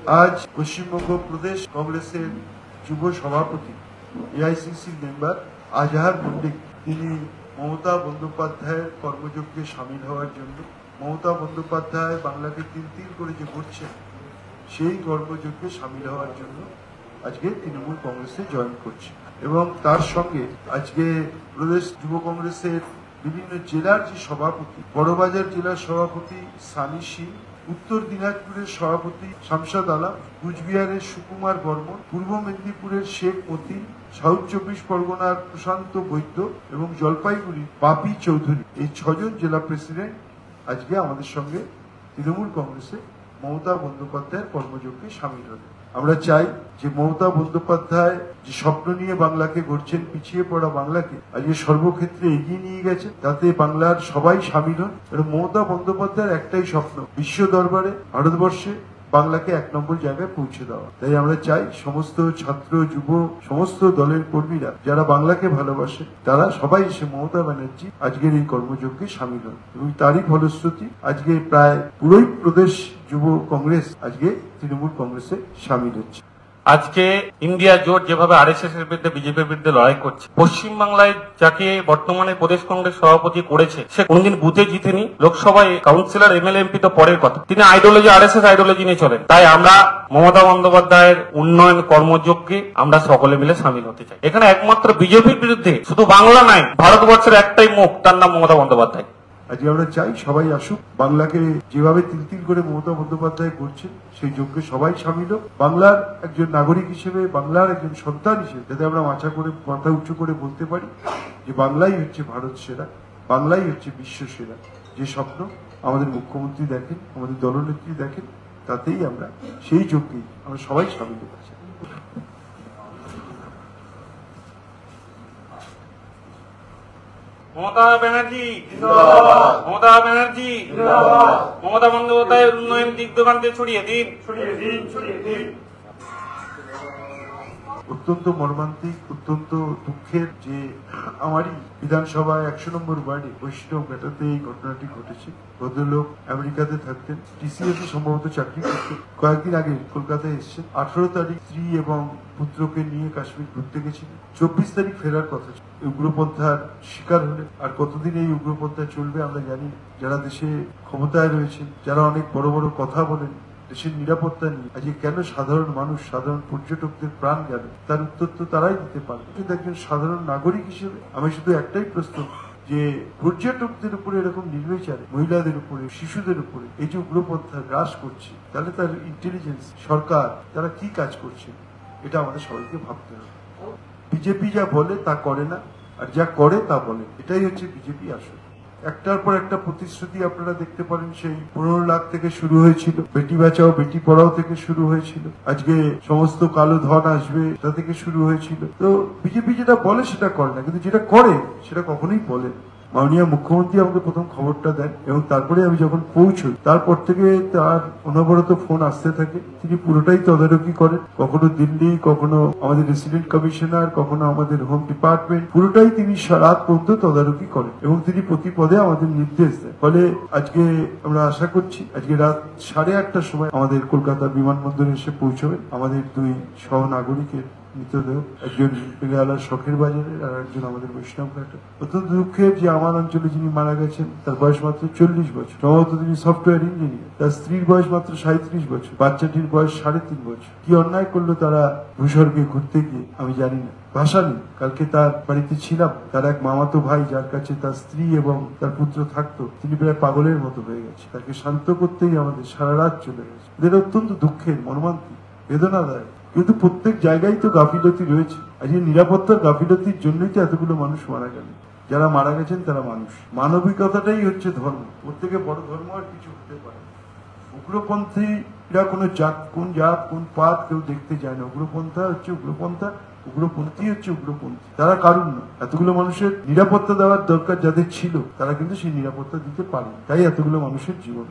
আজ পশ্চিমবঙ্গ প্রদেশ কংগ্রেসের যুব সভাপতি এআইসিসি মেম্বার আজহার মল্লিক তিনি মমতা বন্দ্যোপাধ্যায়ের কর্মযজ্ঞে সামিল হওয়ার জন্য মমতা বন্দ্যোপাধ্যায় বাংলাকে তিল তিল করে যে করছেন সেই কর্মযজ্ঞে সামিল হওয়ার জন্য আজকে তৃণমূল কংগ্রেসে জয়েন করছে এবং তার সঙ্গে আজকে প্রদেশ যুব কংগ্রেসের বিভিন্ন জেলার যে সভাপতি বড়বাজার জেলার সভাপতি সানি সিং, উত্তর দিনাজপুরের সভাপতি শামসাদ আলম, কুচবিহারের সুকুমার বর্মন, পূর্ব মেদিনীপুরের শেখ মতিন, সাউথ চব্বিশ পরগনার প্রশান্ত বৈদ্য এবং জলপাইগুড়ির বাপি চৌধুরী, এই 6 জন জেলা প্রেসিডেন্ট আজকে আমাদের সঙ্গে তৃণমূল কংগ্রেসে মমতা বন্দ্যোপাধ্যায়ের কর্মযজ্ঞে সামিল হলেন। আমরা চাই যে মমতা বন্দ্যোপাধ্যায় যে স্বপ্ন নিয়ে বাংলাকে গড়ছেন, পিছিয়ে পড়া বাংলাকে আজকে সর্বক্ষেত্রে এগিয়ে নিয়ে গেছে, তাতে বাংলার সবাই সামিল হন। এবং মমতা বন্দ্যোপাধ্যায়ের একটাই স্বপ্ন, বিশ্ব দরবারে ভারতবর্ষে বাংলাকে 1 নম্বর জায়গায় পৌঁছে দেওয়া। তাই আমরা চাই সমস্ত ছাত্র যুব সমস্ত দলের কর্মীরা যারা বাংলাকে ভালোবাসে তারা সবাই এসে মমতা ব্যানার্জি আজকের এই কর্মযজ্ঞে সামিল হন এবং তারই ফলশ্রুতি আজকে প্রায় পুরোই প্রদেশ যুব কংগ্রেস আজকে তৃণমূল কংগ্রেসে সামিল হচ্ছে। আজকে ইন্ডিয়া জোট যেভাবে আরএসএস এর বিরুদ্ধে বিজেপির বিরুদ্ধে লড়াই করছে, পশ্চিমবাংলায় যাকে বর্তমানে প্রদেশ কংগ্রেস সভাপতি করেছে সে কোনদিন বুথে জিতেনি, লোকসভায় কাউন্সিলর এমএলএ এমপি তো পরের কথা, তিনি আইডিওলজি আরএসএস আইডিওলজি নিয়ে চলেন। তাই আমরা মমতা বন্দ্যোপাধ্যায়ের উন্নয়ন কর্মযজ্ঞে আমরা সকলে মিলে সামিল হতে চাই। এখানে একমাত্র বিজেপির বিরুদ্ধে শুধু বাংলা নাই, ভারতবর্ষের একটাই মুখ, তার নাম মমতা বন্দ্যোপাধ্যায়। আজকে আমরা চাই সবাই আসুক, বাংলাকে যেভাবে তিল তিল করে মমতা বন্দ্যোপাধ্যায় করছেন সেই যজ্ঞে সবাই সামিল হোক। বাংলার একজন নাগরিক হিসেবে, বাংলার একজন সন্তান হিসেবে যাতে আমরা মাথা করে মাথা উঁচু করে বলতে পারি যে বাংলাই হচ্ছে ভারত সেরা, বাংলাই হচ্ছে বিশ্ব সেরা। যে স্বপ্ন আমাদের মুখ্যমন্ত্রী দেখেন, আমাদের দলনেত্রী দেখেন, তাতেই আমরা সেই যজ্ঞেই আমরা সবাই সামিল হতে চাই। মমতা ব্যানার্জি মমতা ব্যানার্জি মমতা বন্দ্যোপাধ্যায়ের উন্নয়ন দিক দোকানতে ছড়িয়ে দিন। অত্যন্ত মর্মান্তিক, অত্যন্ত দুঃখের যে আমারই বিধানসভায় 100 নম্বর ওয়ার্ডে বৈষ্ণব ঘাটাতে এই ঘটনাটি ঘটেছে। ভদ্রলোক আমেরিকাতে থাকতেন, টিসিএস সম্ভবত চাকরি করতেন, কয়েকদিন আগে কলকাতায় এসেছেন। 18 তারিখ স্ত্রী এবং পুত্রকে নিয়ে কাশ্মীর ঘুরতে গেছিলেন, 24 তারিখ ফেরার কথা ছিল। উগ্রপন্থার শিকার হলেন। আর কতদিন এই উগ্রপন্থা চলবে আমরা জানি। যারা দেশে ক্ষমতায় রয়েছেন, যারা অনেক বড় বড় কথা বলেন দেশের নিরাপত্তা নিয়ে, আজকে কেন সাধারণ মানুষ, সাধারণ পর্যটকদের প্রাণ গেল তার উত্তর তো তারাই দিতে পারবে। কিন্তু একজন সাধারণ নাগরিক হিসেবে আমি শুধু একটাই প্রশ্ন, যে পর্যটকদের উপরে এরকম নির্বিচারে, মহিলাদের উপরে, শিশুদের উপরে এই যে উগ্রপন্থা গ্রাস করছে, তাহলে তার ইন্টেলিজেন্স সরকার তারা কি কাজ করছে, এটা আমাদের সবাইকে ভাবতে হবে। বিজেপি যা বলে তা করে না, আর যা করে তা বলে, এটাই হচ্ছে বিজেপি আসলে। একটার পর একটা প্রতিশ্রুতি আপনারা দেখতে পারেন, সেই 15 লাখ থেকে শুরু হয়েছিল, বেটি বাঁচাও বেটি পড়াও থেকে শুরু হয়েছিল, আজকে সমস্ত কালো ধন আসবে তা থেকে শুরু হয়েছিল। তো বিজেপি যেটা বলে সেটা করে না, কিন্তু যেটা করে সেটা কখনোই বলে না। মাননীয় মুখ্যমন্ত্রী আমাকে প্রথম খবরটা দেন এবং তারপরে আমি যখন পৌঁছই তারপর থেকে তার অনবরত ফোন আসতে থাকে। তিনি পুরোটাই তদারকি করেন, কখনো দিল্লি, কখনো আমাদের রেসিডেন্ট কমিশনার, কখনো আমাদের হোম ডিপার্টমেন্ট, পুরোটাই তিনি রাত পর্যন্ত তদারকি করেন এবং তিনি প্রতি পদে আমাদের নির্দেশ দেন। ফলে আজকে আমরা আশা করছি আজকে রাত 8:30টার সময় আমাদের কলকাতা বিমানবন্দরে এসে পৌঁছবেন আমাদের 2 সহনাগরিকের মৃতদেহ, একজন বেঙ্গালার শখের বাজারের আর একজন আমাদের বৈষ্ণব ঘাটে। অত্যন্ত দুঃখের যে আমার অঞ্চলে যিনি মারা গেছেন তার বয়স মাত্র 40 বছর, সম্ভবত তিনি সফটওয়্যার ইঞ্জিনিয়ার। তার স্ত্রীর বয়স মাত্র 37 বছর, বাচ্চাটির বয়স 3.5 বছর। কি অন্যায় করলো তারা ভূস্বর্গে ঘুরতে গিয়ে আমি জানি না, ভাষা নেই। কালকে তার বাড়িতে ছিলাম, তার এক মামাতো ভাই যার কাছে তার স্ত্রী এবং তার পুত্র থাকতো, তিনি প্রায় পাগলের মতো হয়ে গেছে। তাকে শান্ত করতেই আমাদের সারা রাত চলে গেছে। এদের অত্যন্ত দুঃখের, মর্মান্তিক, বেদনাদায়ক। কিন্তু প্রত্যেক জায়গায় তো গাফিলতি রয়েছে। আজকে নিরাপত্তার গাফিলতির জন্যই তো এতগুলো মানুষ মারা গেল। যারা মারা গেছেন তারা মানুষ। মানবিকতাটাই হচ্ছে ধর্ম, ওর থেকে বড় ধর্ম আর কিছু হতে পারে। উগ্রপন্থীরা কোনো জাত, কোন জাত, কোন পাত কেউ দেখতে যায় না। উগ্রপন্থা হচ্ছে উগ্রপন্থা, উগ্রপন্থী হচ্ছে উগ্রপন্থী। তারা কারণ না। এতগুলো মানুষের নিরাপত্তা দেওয়ার দরকার যাদের ছিল, তারা কিন্তু সেই নিরাপত্তা দিতে পারে, তাই এতগুলো মানুষের জীবন